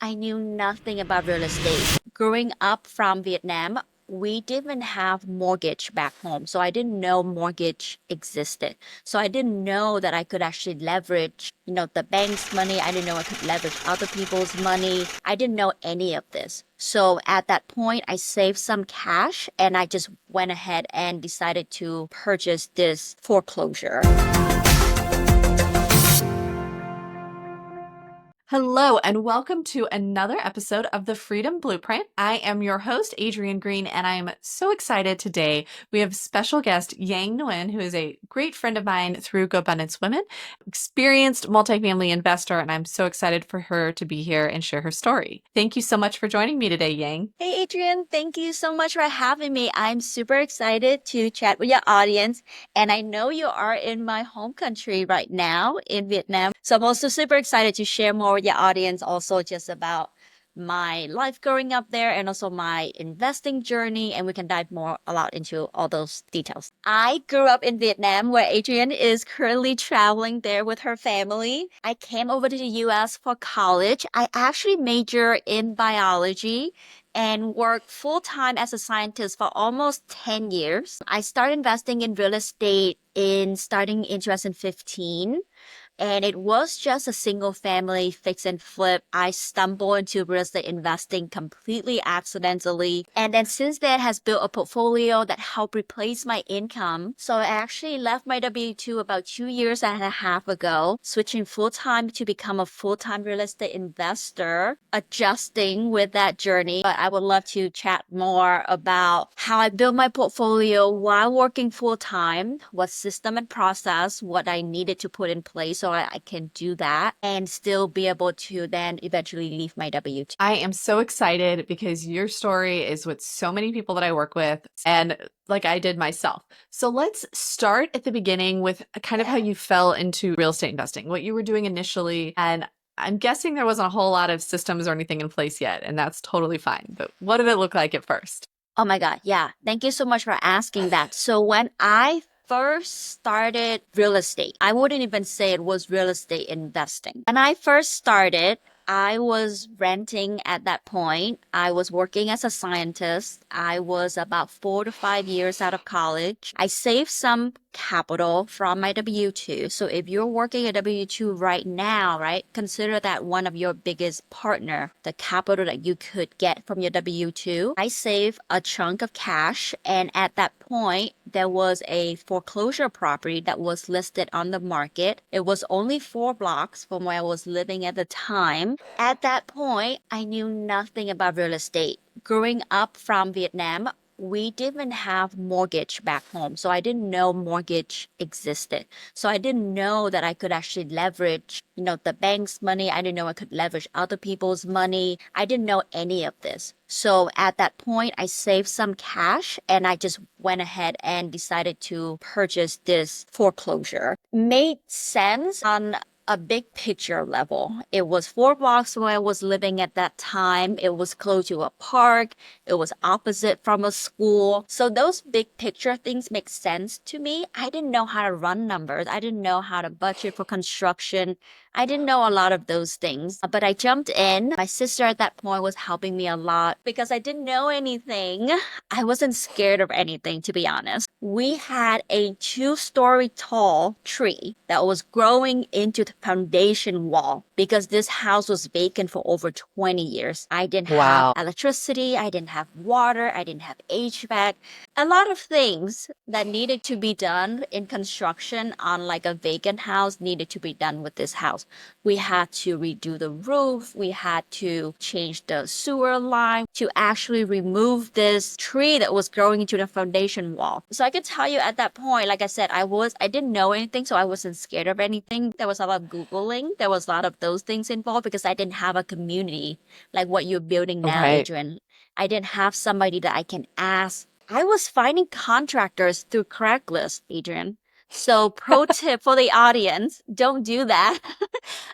I knew nothing about real estate. Growing up from Vietnam, we didn't have mortgage back home. So I didn't know mortgage existed. So I didn't know that I could actually leverage, the bank's money. I didn't know I could leverage other people's money. I didn't know any of this. So at that point, I saved some cash and I just went ahead and decided to purchase this foreclosure. Hello, and welcome to another episode of the Freedom Blueprint. I am your host, Adrienne Green, and I am so excited today. We have special guest Giang Nguyen, who is a great friend of mine through GoBundance Women, experienced multifamily investor, and I'm so excited for her to be here and share her story. Thank you so much for joining me today, Giang. Hey, Adrienne, thank you so much for having me. I'm super excited to chat with your audience. And I know you are in my home country right now in Vietnam. So I'm also super excited to share more with your audience, also just about my life growing up there and also my investing journey. And we can dive a lot into all those details. I grew up in Vietnam, where Adrienne is currently traveling there with her family. I came over to the US for college. I actually majored in biology and worked full-time as a scientist for almost 10 years. I started investing in real estate starting in 2015. And it was just a single family fix and flip. I stumbled into real estate investing completely accidentally. And then since then has built a portfolio that helped replace my income. So I actually left my W-2 about 2 years and a half ago, switching full-time to become a full-time real estate investor, adjusting with that journey. But I would love to chat more about how I built my portfolio while working full-time, what system and process, what I needed to put in place so I can do that and still be able to then eventually leave my W-2. I am so excited because your story is with so many people that I work with and like I did myself. So let's start at the beginning with kind of how you fell into real estate investing, what you were doing initially. And I'm guessing there wasn't a whole lot of systems or anything in place yet, and that's totally fine. But what did it look like at first? Oh my God. Yeah. Thank you so much for asking that. So when I first started real estate, I wouldn't even say it was real estate investing. When I first started, I was renting at that point. I was working as a scientist. I was about 4 to 5 years out of college. I saved some capital from my W-2. So if you're working a W-2 right now, right, consider that one of your biggest partner, the capital that you could get from your W-2. I saved a chunk of cash. And at that point, there was a foreclosure property that was listed on the market. It was only 4 blocks from where I was living at the time. At that point, I knew nothing about real estate. Growing up from Vietnam, we didn't have mortgage back home. So I didn't know mortgage existed. So I didn't know that I could actually leverage, the bank's money. I didn't know I could leverage other people's money. I didn't know any of this. So at that point, I saved some cash and I just went ahead and decided to purchase this foreclosure. Made sense on a big picture level. It was 4 blocks where I was living at that time. It was close to a park. It was opposite from a school. So those big picture things make sense to me. I didn't know how to run numbers. I didn't know how to budget for construction. I didn't know a lot of those things, but I jumped in. My sister at that point was helping me a lot because I didn't know anything. I wasn't scared of anything, to be honest. We had a 2-story tall tree that was growing into the foundation wall because this house was vacant for over 20 years. I didn't have Wow. electricity. I didn't have water. I didn't have HVAC. A lot of things that needed to be done in construction on like a vacant house needed to be done with this house. We had to redo the roof. We had to change the sewer line to actually remove this tree that was growing into the foundation wall. So I could tell you at that point, like I said, I didn't know anything, so I wasn't scared of anything. There was a lot of Googling. There was a lot of those things involved because I didn't have a community like what you're building now, Right. Adrienne. I didn't have somebody that I can ask. I was finding contractors through Craigslist, Adrienne. So pro tip for the audience, don't do that.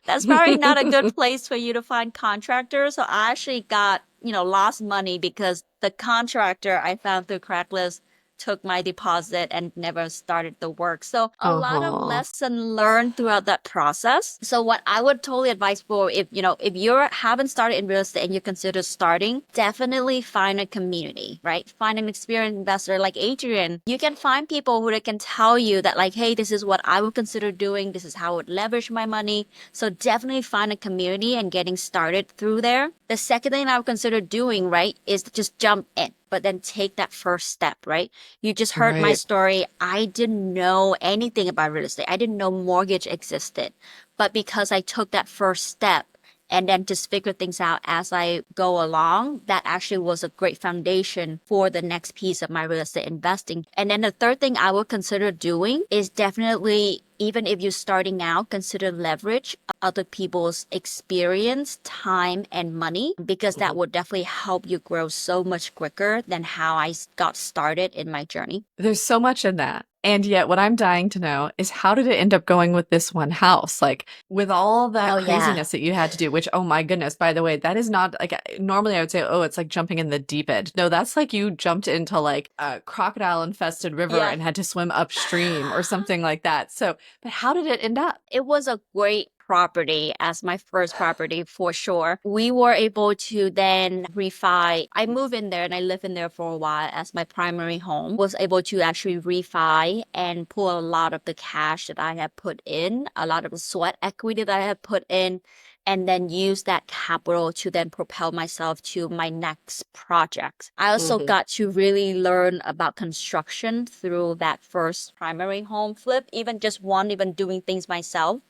That's probably not a good place for you to find contractors. So I actually got, lost money because the contractor I found through Craigslist took my deposit and never started the work. So a lot of Uh-huh. lesson learned throughout that process. So what I would totally advise for if if you haven't started in real estate and you consider starting, definitely find a community, right? Find an experienced investor like Adrienne. You can find people who they can tell you that like, hey, this is what I would consider doing. This is how I would leverage my money. So definitely find a community and getting started through there. The second thing I would consider doing, right, is to just jump in, but then take that first step, right? You just heard my Right. story. I didn't know anything about real estate. I didn't know mortgage existed. But because I took that first step and then just figure things out as I go along, that actually was a great foundation for the next piece of my real estate investing. And then the third thing I would consider doing is definitely, even if you're starting out, consider leverage other people's experience, time, and money, because that would definitely help you grow so much quicker than how I got started in my journey. There's so much in that. And yet, what I'm dying to know is how did it end up going with this one house? Like, with all that Oh, yeah. craziness that you had to do, which, oh my goodness, by the way, that is not like normally I would say, oh, it's like jumping in the deep end. No, that's like you jumped into like a crocodile infested river Yeah. and had to swim upstream or something like that. So, but how did it end up? It was a great property as my first property for sure. We were able to then refi. I moved in there and I lived in there for a while as my primary home. Was able to actually refi and pull a lot of the cash that I had put in, a lot of the sweat equity that I had put in, and then use that capital to then propel myself to my next project. I also got to really learn about construction through that first primary home flip, even just one, even doing things myself,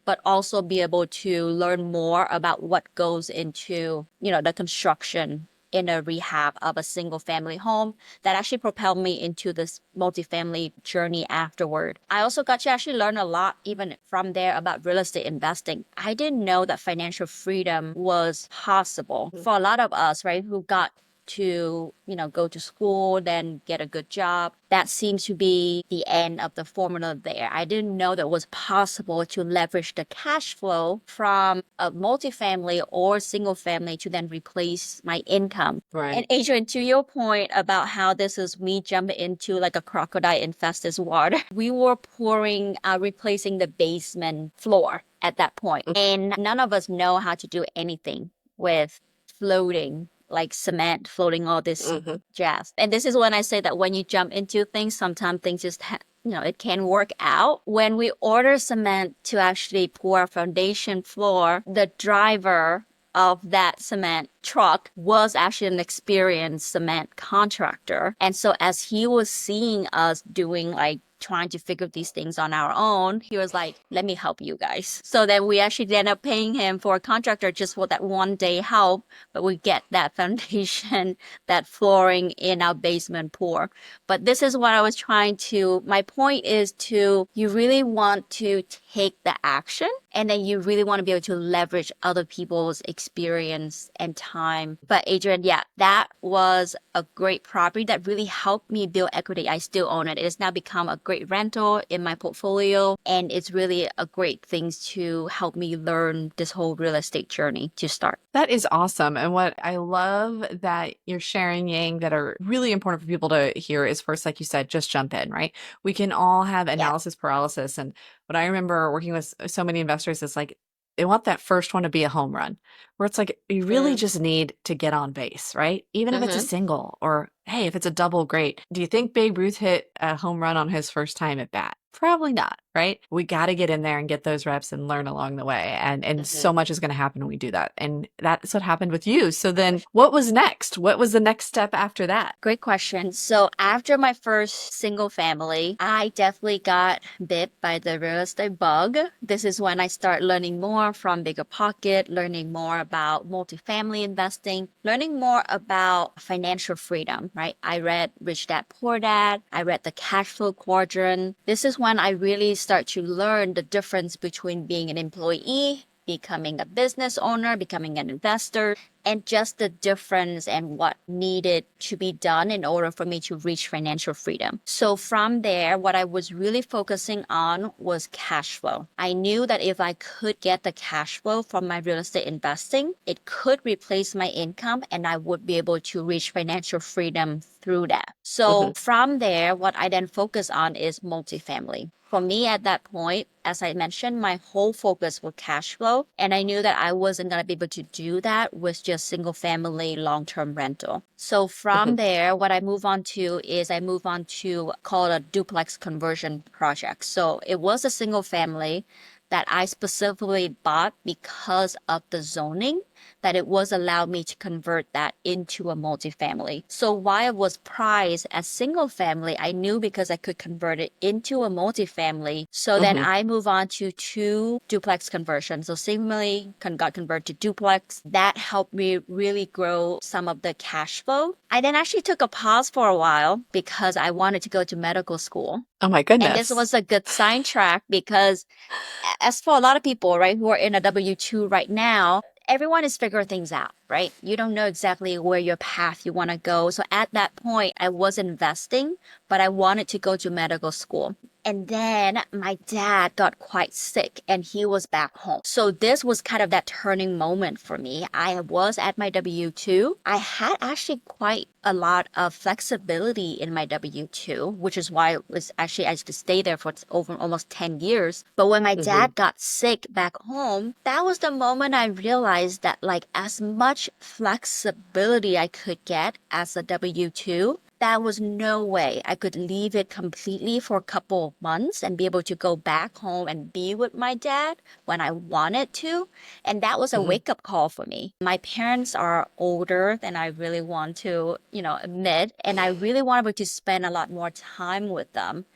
but also be able to learn more about what goes into, the construction in a rehab of a single family home that actually propelled me into this multifamily journey afterward. I also got to actually learn a lot even from there about real estate investing. I didn't know that financial freedom was possible for a lot of us, right, who got to, go to school, then get a good job. That seems to be the end of the formula there. I didn't know that it was possible to leverage the cash flow from a multifamily or single family to then replace my income. Right. And Adrian, to your point about how this is me jumping into like a crocodile infested water, we were replacing the basement floor at that point. And none of us know how to do anything with floating like cement, floating all this jazz. And this is when I say that when you jump into things, sometimes things just it can work out. When we order cement to actually pour our foundation floor, the driver of that cement truck was actually an experienced cement contractor. And so as he was seeing us doing like trying to figure these things on our own, he was like, let me help you guys. So then we actually ended up paying him for a contractor just for that one day help, but we get that foundation, that flooring in our basement pour. But this is what I was my point is you really want to take the action, and then you really want to be able to leverage other people's experience and time. But Adrienne, yeah, that was a great property that really helped me build equity. I still own it. It has now become a great rental in my portfolio, and it's really a great thing to help me learn this whole real estate journey to start. That is awesome. And what I love that you're sharing, Yang, that are really important for people to hear is first, like you said, just jump in, right? We can all have Yeah. analysis paralysis. And what I remember working with so many investors is like, they want that first one to be a home run, where it's like, you really just need to get on base, right? Even if it's a single or, hey, if it's a double, great. Do you think Babe Ruth hit a home run on his first time at bat? Probably not, right? We got to get in there and get those reps and learn along the way. And so much is going to happen when we do that. And that's what happened with you. So then what was next? What was the next step after that? Great question. So after my first single family, I definitely got bit by the real estate bug. This is when I start learning more from Bigger Pocket, learning more about multifamily investing, learning more about financial freedom, right? I read Rich Dad Poor Dad. I read the Cash Flow Quadrant. This is when I really start to learn the difference between being an employee, becoming a business owner, becoming an investor. and just the difference and what needed to be done in order for me to reach financial freedom. So from there, what I was really focusing on was cash flow. I knew that if I could get the cash flow from my real estate investing, it could replace my income and I would be able to reach financial freedom through that. So Mhm. from there, what I then focus on is multifamily. For me at that point, as I mentioned, my whole focus was cash flow. And I knew that I wasn't going to be able to do that with just single family long-term rental. So from Mhm. there, what I move on to is I move on to call it a duplex conversion project. So it was a single family that I specifically bought because of the zoning, that it was allowed me to convert that into a multifamily. So while it was priced as single family, I knew because I could convert it into a multifamily. So then Mhm. I move on to two duplex conversions. So similarly got converted to duplex. That helped me really grow some of the cash flow. I then actually took a pause for a while because I wanted to go to medical school. Oh my And this goodness. was a good sign track because as for a lot of people, right, who are in a W-2 right now, everyone is figuring things out, right? You don't know exactly where your path you want to go. So at that point, I was investing, but I wanted to go to medical school. And then my dad got quite sick and he was back home. So this was kind of that turning moment for me. I was at my W-2. I had actually quite a lot of flexibility in my W-2, which is why it was actually I could stay there for over almost 10 years. But when my Mhm. dad got sick back home, that was the moment I realized that like as much flexibility I could get as a W-2, that was no way I could leave it completely for a couple of months and be able to go back home and be with my dad when I wanted to. And that was a Mhm. wake up call for me. My parents are older than I really want to, admit. And I really wanted to spend a lot more time with them.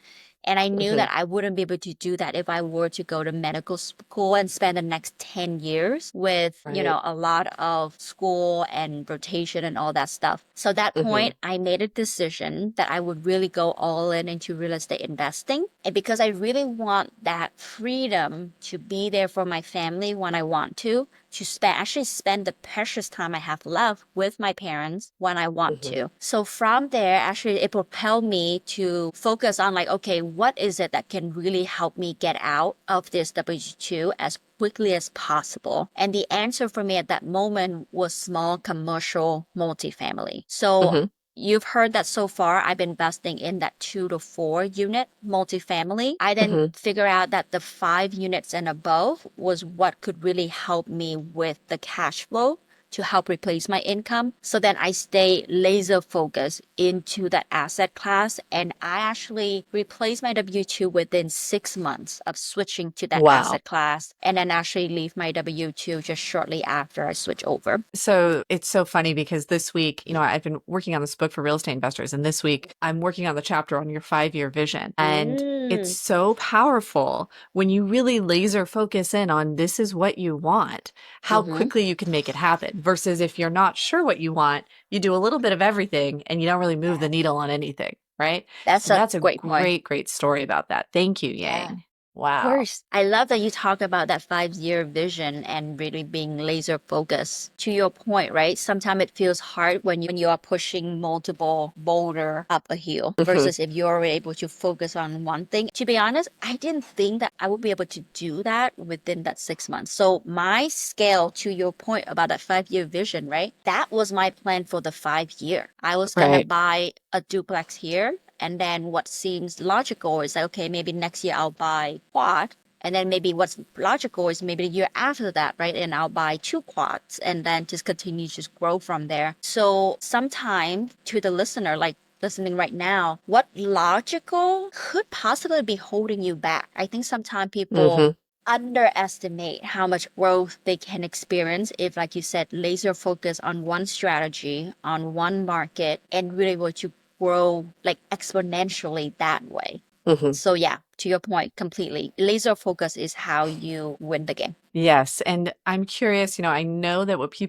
And I knew Mhm. that I wouldn't be able to do that if I were to go to medical school and spend the next 10 years with, Right. a lot of school and rotation and all that stuff. So at that Mhm. point, I made a decision that I would really go all in into real estate investing. And because I really want that freedom to be there for my family when I want to spend the precious time I have left with my parents when I want Mhm. to. So from there, actually, it propelled me to focus on like, okay, what is it that can really help me get out of this W-2 as quickly as possible? And the answer for me at that moment was small commercial multifamily. So Mhm. you've heard that so far I've been investing in that 2 to 4 unit multifamily. I then Mhm. figure out that the 5 units and above was what could really help me with the cash flow to help replace my income. So then I stay laser focused into that asset class. And I actually replaced my W-2 within 6 months of switching to that Wow. asset class. And then actually leave my W-2 just shortly after I switch over. So it's so funny because this week, I've been working on this book for real estate investors, and this week I'm working on the chapter on your 5-year vision. And it's Mm. so powerful when you really laser focus in on this is what you want, how Mm-hmm. quickly you can make it happen, versus if you're not sure what you want, you do a little bit of everything and you don't really move the Yeah. needle on anything, right? That's So a that's a great point. great, great story about that. Thank you, Yeah. Yang. Of Wow. course. I love that you talk about that 5-year vision and really being laser focused. To your point, right? Sometimes it feels hard when you are pushing multiple boulder up a hill Hmm. versus if you're able to focus on one thing. To be honest, I didn't think that I would be able to do that within that 6 months. So my scale, to your point about that 5-year vision, right? That was my plan for the 5 year. I was gonna Right. buy a duplex here. And then what seems logical is like, okay, maybe next year I'll buy quad. And then maybe what's logical is maybe the year after that, right? And I'll buy 2 quads and then just continue to just grow from there. So sometime to the listener, like listening right now, what logical could possibly be holding you back? I think sometimes people Hmm. underestimate how much growth they can experience if, like you said, laser focus on one strategy, on one market, and really able to grow like exponentially that way. Hmm. So yeah, to your point, completely. Laser focus is how you win the game. Yes. And I'm curious, I know that what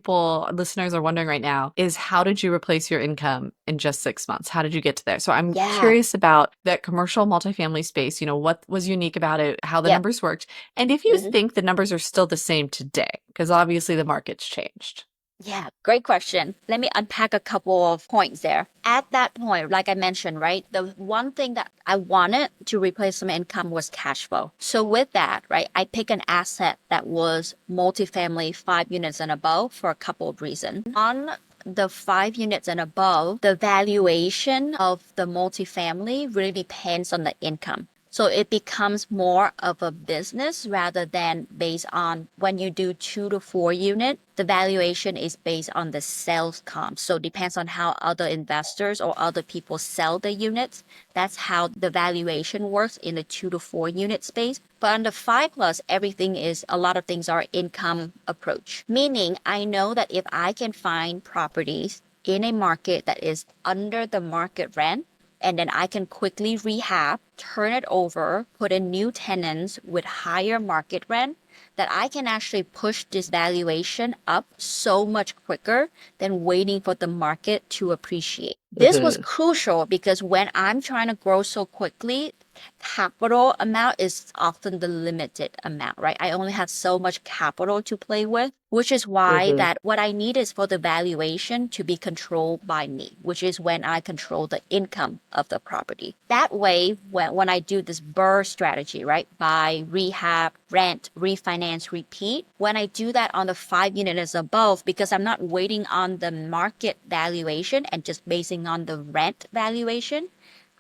listeners are wondering right now is how did you replace your income in just 6 months? How did you get to there? So I'm Yeah. curious about that commercial multifamily space, what was unique about it, how the Yep. numbers worked, and if you Hmm. think the numbers are still the same today, because obviously the market's changed. Yeah, great question. Let me unpack a couple of points there. At that point, like I mentioned, right, the one thing that I wanted to replace some income was cash flow. So with that, right, I pick an asset that was multifamily, 5 units and above for a couple of reasons. On the 5 units and above, the valuation of the multifamily really depends on the income. So it becomes more of a business rather than based on when you do 2 to 4 unit, the valuation is based on the sales comp. So it depends on how other investors or other people sell the units. That's how the valuation works in the 2 to 4 unit space. But on the 5 plus, everything is, a lot of things are income approach. Meaning I know that if I can find properties in a market that is under the market rent, and then I can quickly rehab, turn it over, put in new tenants with higher market rent, that I can actually push this valuation up so much quicker than waiting for the market to appreciate. This was crucial because when I'm trying to grow so quickly, capital amount is often the limited amount, right? I only have so much capital to play with, which is why that what I need is for the valuation to be controlled by me, which is when I control the income of the property. That way, when I do this BRRRR strategy, right? Buy, rehab, rent, refinance, repeat. When I do that on the 5 units above, because I'm not waiting on the market valuation and just basing on the rent valuation,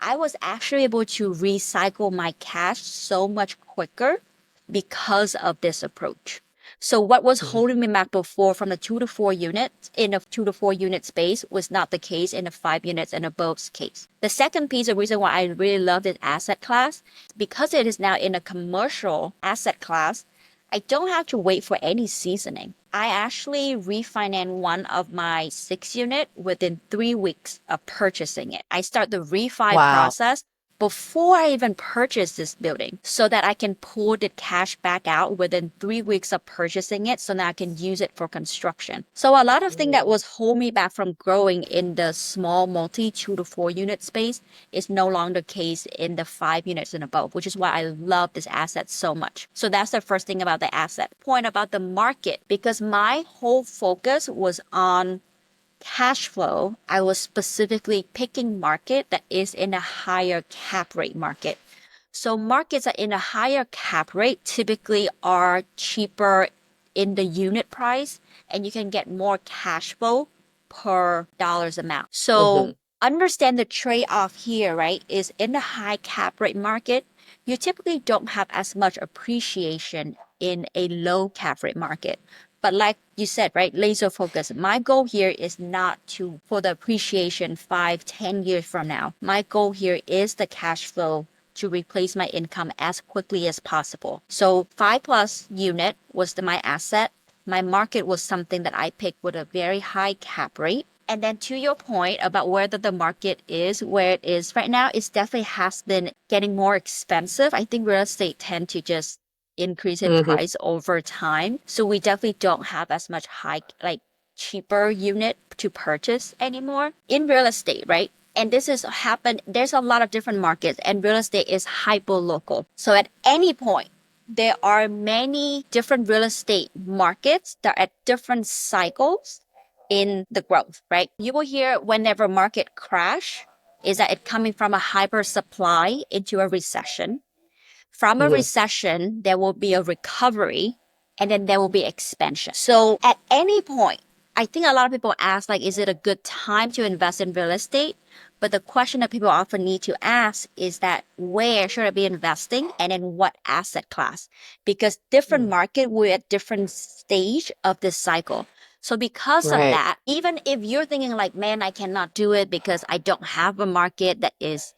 I was actually able to recycle my cash so much quicker because of this approach. So what was holding me back before from the 2 to 4 units in a 2 to 4 unit space was not the case in the 5 units and above's case. The second piece of reason why I really love this asset class, because it is now in a commercial asset class, I don't have to wait for any seasoning. I actually refinance one of my 6 unit within 3 weeks of purchasing it. I start the refi Wow. process before I even purchase this building so that I can pull the cash back out within 3 weeks of purchasing it so that I can use it for construction. So a lot of things that was holding me back from growing in the small multi 2 to 4 unit space is no longer the case in the 5 units and above, which is why I love this asset so much. So that's the first thing about the asset. Point about the market, because my whole focus was on cash flow, I was specifically picking market that is in a higher cap rate market. So markets that in a higher cap rate typically are cheaper in the unit price and you can get more cash flow per dollars amount. So understand the trade-off here, right, is in the high cap rate market, you typically don't have as much appreciation in a low cap rate market. But like you said, right, laser focus. My goal here is not to for the appreciation 5, 10 years from now. My goal here is the cash flow to replace my income as quickly as possible. So 5 plus unit was my asset. My market was something that I picked with a very high cap rate. And then to your point about whether the market is where it is right now, it definitely has been getting more expensive. I think real estate tend to just increase in price over time. So we definitely don't have as much high, like cheaper unit to purchase anymore in real estate, right? And this has happened, there's a lot of different markets and real estate is hyper local. So at any point, there are many different real estate markets that are at different cycles in the growth, right? You will hear whenever market crash is that it coming from a hyper supply into a recession. From a recession, there will be a recovery and then there will be expansion. So at any point, I think a lot of people ask, like, is it a good time to invest in real estate? But the question that people often need to ask is that where should I be investing and in what asset class? Because different market will at different stage of this cycle. So because of that, even if you're thinking like, man, I cannot do it because I don't have a market that is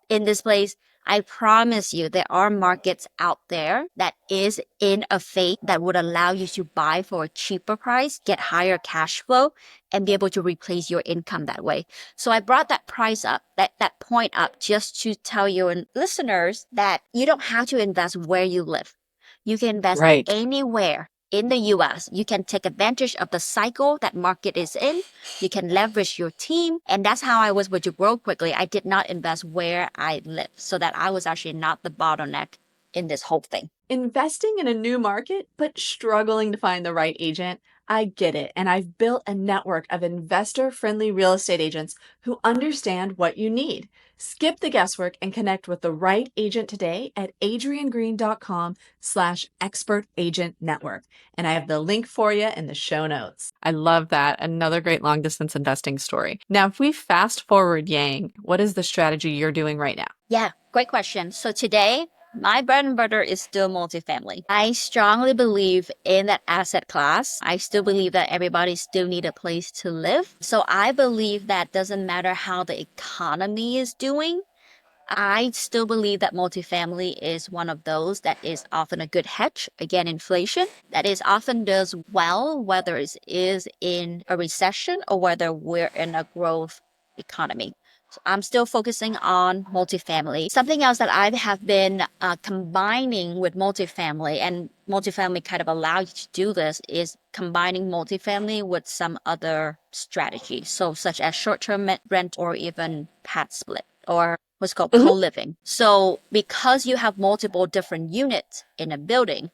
in this place, I promise you there are markets out there that is in a phase that would allow you to buy for a cheaper price, get higher cash flow, and be able to replace your income that way. So I brought that price up, that point up just to tell you and listeners that you don't have to invest where you live. You can invest anywhere in the US. You can take advantage of the cycle that market is in. You can leverage your team. And that's how I was able to grow quickly. I did not invest where I live so that I was actually not the bottleneck in this whole thing. Investing in a new market, but struggling to find the right agent. I get it. And I've built a network of investor-friendly real estate agents who understand what you need. Skip the guesswork and connect with the right agent today at adriennegreen.com/expert agent network. And I have the link for you in the show notes. I love that. Another great long distance investing story. Now, if we fast forward, Yang, what is the strategy you're doing right now? Yeah, great question. So today, my bread and butter is still multifamily. I strongly believe in that asset class. I still believe that everybody still need a place to live. So I believe that doesn't matter how the economy is doing. I still believe that multifamily is one of those that is often a good hedge against inflation, that is often does well, whether it is in a recession or whether we're in a growth economy. So I'm still focusing on multifamily. Something else that I have been combining with multifamily, and multifamily kind of allows you to do this, is combining multifamily with some other strategy. So such as short-term rent or even pad split or what's called co-living. So because you have multiple different units in a building,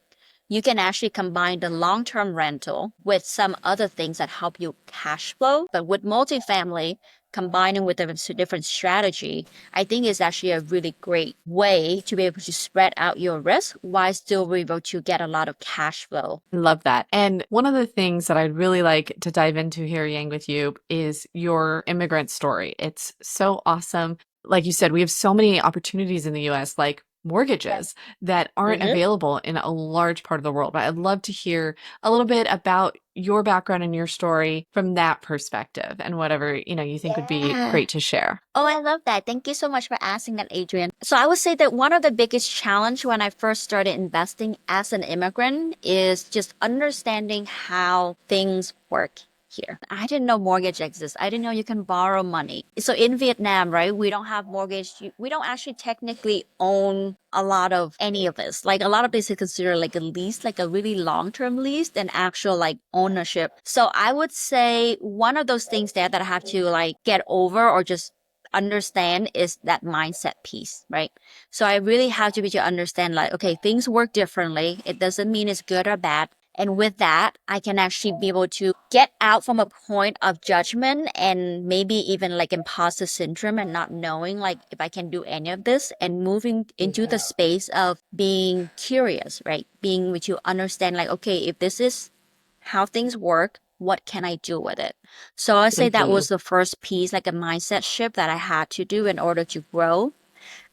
you can actually combine the long-term rental with some other things that help you cash flow. But with multifamily, combining with a different strategy, I think is actually a really great way to be able to spread out your risk while still be able to get a lot of cash flow. I love that. And one of the things that I'd really like to dive into here, Yang, with you is your immigrant story. It's so awesome. Like you said, we have so many opportunities in the US, like mortgages that aren't available in a large part of the world. But I'd love to hear a little bit about your background and your story from that perspective and whatever, you think would be great to share. Oh, I love that. Thank you so much for asking that, Adrienne. So I would say that one of the biggest challenge when I first started investing as an immigrant is just understanding how things work here. I didn't know mortgage exists. I didn't know you can borrow money. So in Vietnam, right, we don't have mortgage. We don't actually technically own a lot of any of this. Like a lot of this is considered like a lease, like a really long-term lease than actual like ownership. So I would say one of those things there that I have to like get over or just understand is that mindset piece, right? So I really have to be to understand like, okay, things work differently. It doesn't mean it's good or bad. And with that, I can actually be able to get out from a point of judgment and maybe even like imposter syndrome and not knowing like if I can do any of this and moving into the space of being curious, right? Being able to understand like, okay, if this is how things work, what can I do with it? So I say that was the first piece, like a mindset shift that I had to do in order to grow.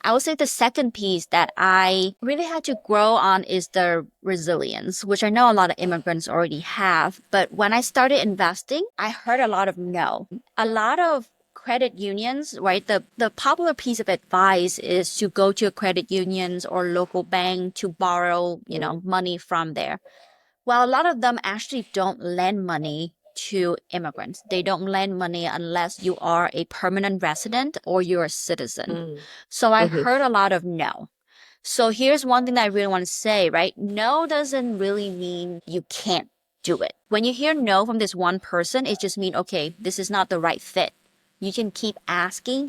I would say the second piece that I really had to grow on is the resilience, which I know a lot of immigrants already have. But when I started investing, I heard a lot of no. A lot of credit unions, right? The popular piece of advice is to go to a credit unions or local bank to borrow, money from there. Well, a lot of them actually don't lend money to immigrants. They don't lend money unless you are a permanent resident or you're a citizen. So I heard a lot of no. So here's one thing that I really want to say, right? No doesn't really mean you can't do it. When you hear no from this one person, it just means, okay, this is not the right fit. You can keep asking.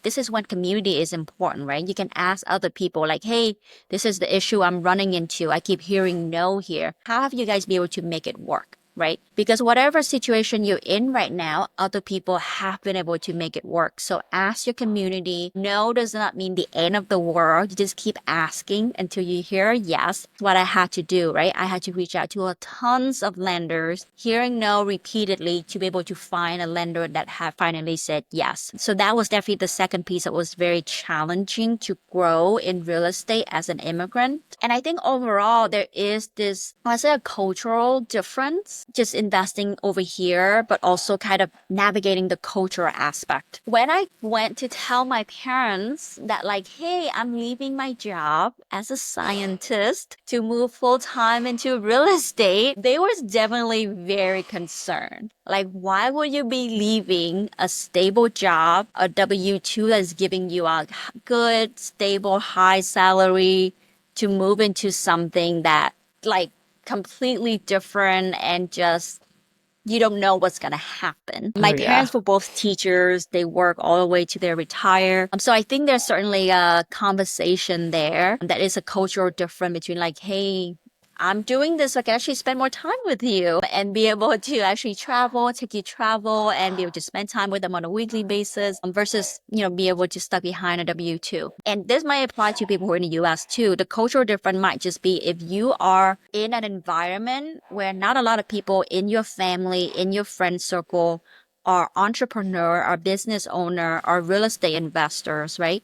This is when community is important, right? You can ask other people like, hey, this is the issue I'm running into. I keep hearing no here. How have you guys been able to make it work? Right? Because whatever situation you're in right now, other people have been able to make it work. So ask your community. No does not mean the end of the world. You just keep asking until you hear yes. What I had to do, right? I had to reach out to tons of lenders, hearing no repeatedly to be able to find a lender that had finally said yes. So that was definitely the second piece that was very challenging to grow in real estate as an immigrant. And I think overall there is this, I say, a cultural difference just investing over here, but also kind of navigating the cultural aspect. When I went to tell my parents that like, hey, I'm leaving my job as a scientist to move full time into real estate, they were definitely very concerned. Like, why would you be leaving a stable job, a W-2 that's giving you a good, stable, high salary to move into something that like completely different and just you don't know what's going to happen. My parents were both teachers. They work all the way to their retire. So I think there's certainly a conversation there that is a cultural difference between like, hey, I'm doing this so I can actually spend more time with you and be able to actually travel, take you travel and be able to spend time with them on a weekly basis versus, be able to stuck behind a W-2. And this might apply to people who are in the US too. The cultural difference might just be if you are in an environment where not a lot of people in your family, in your friend circle are entrepreneur, are business owner, are real estate investors, right?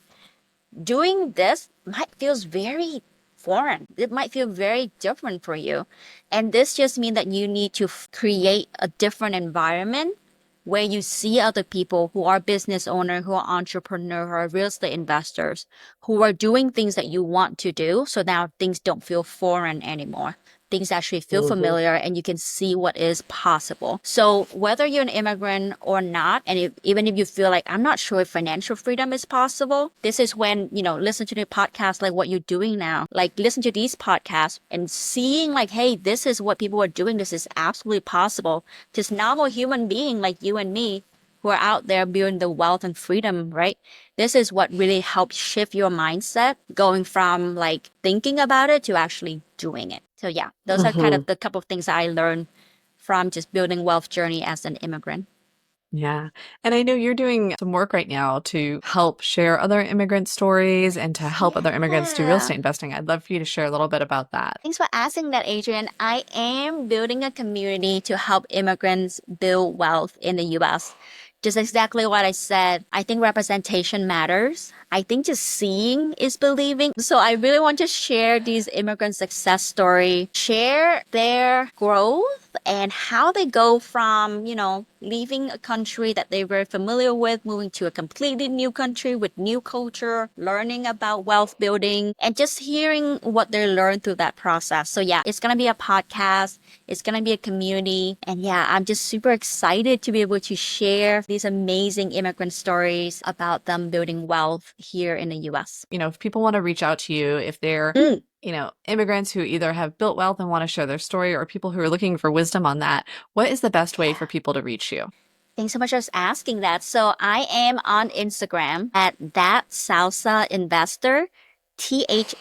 Doing this might feels very foreign. It might feel very different for you. And this just means that you need to create a different environment where you see other people who are business owner, who are entrepreneur, who are real estate investors, who are doing things that you want to do. So now things don't feel foreign anymore. Things actually feel familiar and you can see what is possible. So whether you're an immigrant or not, and even if you feel like, I'm not sure if financial freedom is possible, this is when, listen to the podcast like what you're doing now. Like listen to these podcasts and seeing like, hey, this is what people are doing. This is absolutely possible. Just normal human being like you and me who are out there building the wealth and freedom, right? This is what really helps shift your mindset going from like thinking about it to actually doing it. So yeah, those are kind of the couple of things I learned from just building wealth journey as an immigrant. Yeah. And I know you're doing some work right now to help share other immigrant stories and to help other immigrants do real estate Yeah. investing. I'd love for you to share a little bit about that. Thanks for asking that, Adrienne. I am building a community to help immigrants build wealth in the US. Just exactly what I said. I think representation matters. I think just seeing is believing. So I really want to share these immigrant success story, share their growth and how they go from, leaving a country that they were familiar with, moving to a completely new country with new culture, learning about wealth building, and just hearing what they learned through that process. So yeah, it's going to be a podcast. It's going to be a community. And yeah, I'm just super excited to be able to share these amazing immigrant stories about them building wealth here in the US. If people want to reach out to you, if they're immigrants who either have built wealth and want to share their story or people who are looking for wisdom on that, what is the best way for people to reach you? Thanks so much for asking that. So I am on Instagram at that salsa investor, THAT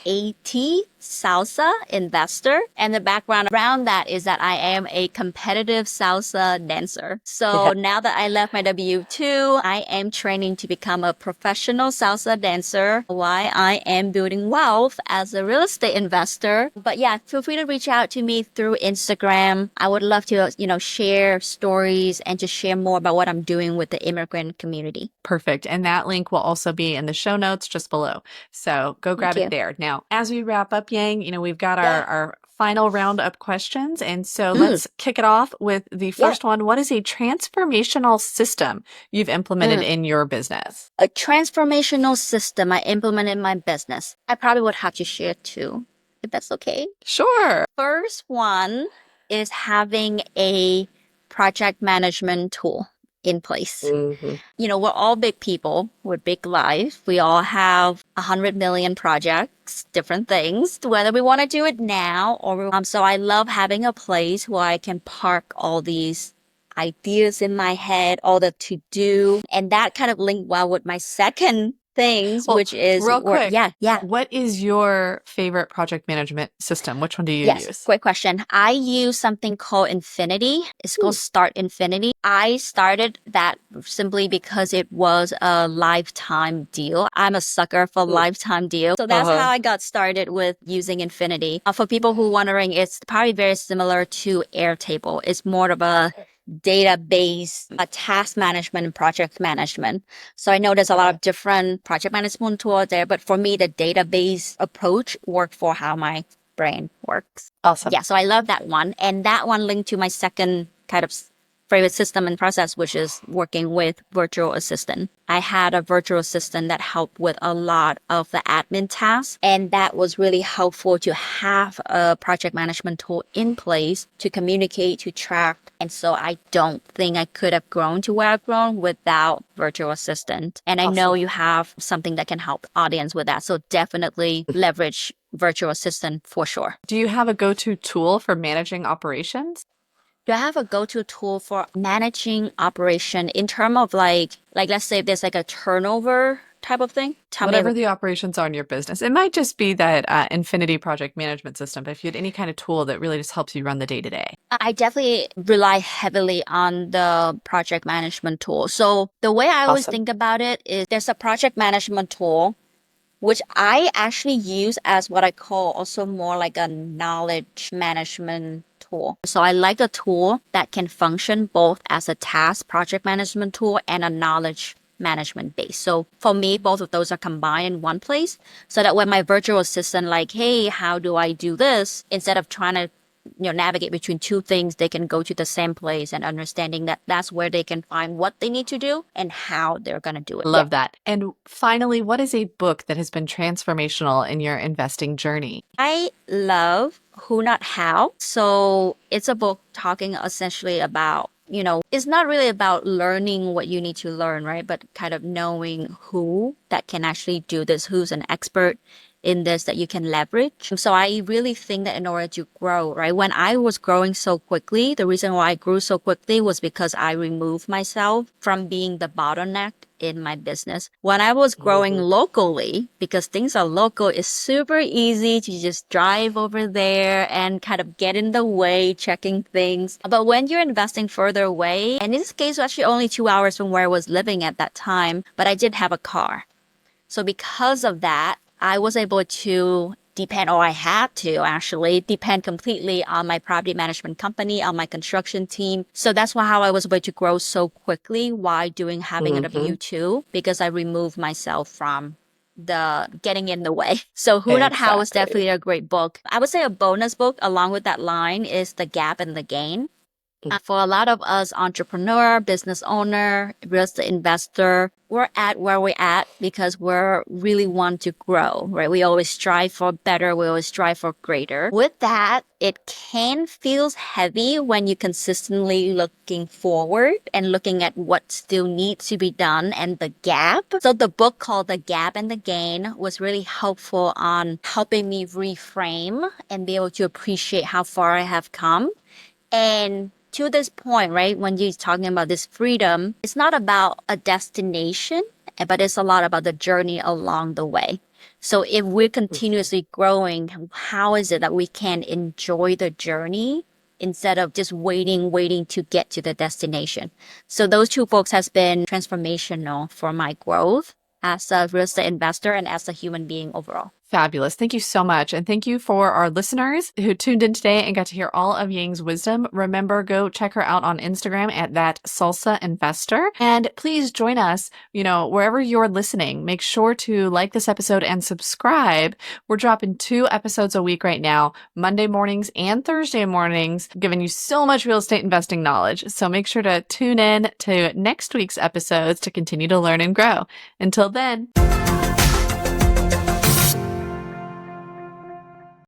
salsa investor. And the background around that is that I am a competitive salsa dancer. So now that I left my W-2, I am training to become a professional salsa dancer while I am building wealth as a real estate investor. But yeah, feel free to reach out to me through Instagram. I would love to, share stories and just share more about what I'm doing with the immigrant community. Perfect. And that link will also be in the show notes just below. So go grab it there. Now, as we wrap up, Yang, we've got our final roundup questions. And so let's kick it off with the first one. What is a transformational system you've implemented in your business? A transformational system I implemented in my business. I probably would have to share two, if that's okay. Sure. First one is having a project management tool in place. We're all big people with big life. We all have 100 million projects, different things, whether we want to do it now or so I love having a place where I can park all these ideas in my head, all the to do, and that kind of linked well with my second things, which is real quick. Yeah. What is your favorite project management system? Which one do you use? Great question. I use something called Infinity. It's called Start Infinity. I started that simply because it was a lifetime deal. I'm a sucker for lifetime deal. So that's how I got started with using Infinity. For people who are wondering, it's probably very similar to Airtable. It's more of a database, task management, and project management. So I know there's a lot of different project management tools there, but for me, the database approach worked for how my brain works. Awesome. Yeah, so I love that one. And that one linked to my second kind of favorite system and process, which is working with virtual assistant. I had a virtual assistant that helped with a lot of the admin tasks. And that was really helpful to have a project management tool in place to communicate, to track. And so I don't think I could have grown to where I've grown without virtual assistant. And I know you have something that can help audience with that. So definitely leverage virtual assistant for sure. Do you have a go-to tool for managing operations? Do I have a go-to tool for managing operation in terms of like let's say if there's like a turnover type of thing? Tell me. Whatever the operations are in your business. It might just be that Infinity project management system, but if you had any kind of tool that really just helps you run the day to day. I definitely rely heavily on the project management tool. So the way I always Awesome. think about it is there's a project management tool, which I actually use as what I call also more like a knowledge management tool. So I like a tool that can function both as a task project management tool and a knowledge management base. So for me, both of those are combined in one place so that when my virtual assistant like, hey, how do I do this? Instead of trying to navigate between two things, they can go to the same place and understanding that that's where they can find what they need to do and how they're going to do it. Love that. And finally, what is a book that has been transformational in your investing journey? I love Who Not How. So it's a book talking essentially about, it's not really about learning what you need to learn, right? But kind of knowing who that can actually do this, who's an expert in this that you can leverage. So I really think that in order to grow, right? When I was growing so quickly, the reason why I grew so quickly was because I removed myself from being the bottleneck in my business. When I was growing locally, because things are local, it's super easy to just drive over there and kind of get in the way, checking things. But when you're investing further away, and in this case, actually only 2 hours from where I was living at that time, but I did have a car. So because of that, I was able to depend, or I had to actually depend completely on my property management company, on my construction team. So that's how I was able to grow so quickly while having a W-2, because I removed myself from the getting in the way. So Who Not How is Exactly. definitely a great book. I would say a bonus book along with that line is The Gap and the Gain. For a lot of us entrepreneur, business owner, real estate investor, we're at where we're at because we're really want to grow, right? We always strive for better. We always strive for greater. With that, it can feel heavy when you consistently looking forward and looking at what still needs to be done and the gap. So the book called The Gap and the Gain was really helpful on helping me reframe and be able to appreciate how far I have come. And to this point, right, when you're talking about this freedom, it's not about a destination, but it's a lot about the journey along the way. So if we're continuously growing, how is it that we can enjoy the journey instead of just waiting to get to the destination? So those two books has been transformational for my growth as a real estate investor and as a human being overall. Fabulous. Thank you so much. And thank you for our listeners who tuned in today and got to hear all of Yang's wisdom. Remember, go check her out on Instagram at that salsa investor. And please join us, wherever you're listening. Make sure to like this episode and subscribe. We're dropping 2 episodes a week right now, Monday mornings and Thursday mornings, giving you so much real estate investing knowledge. So make sure to tune in to next week's episodes to continue to learn and grow. Until then.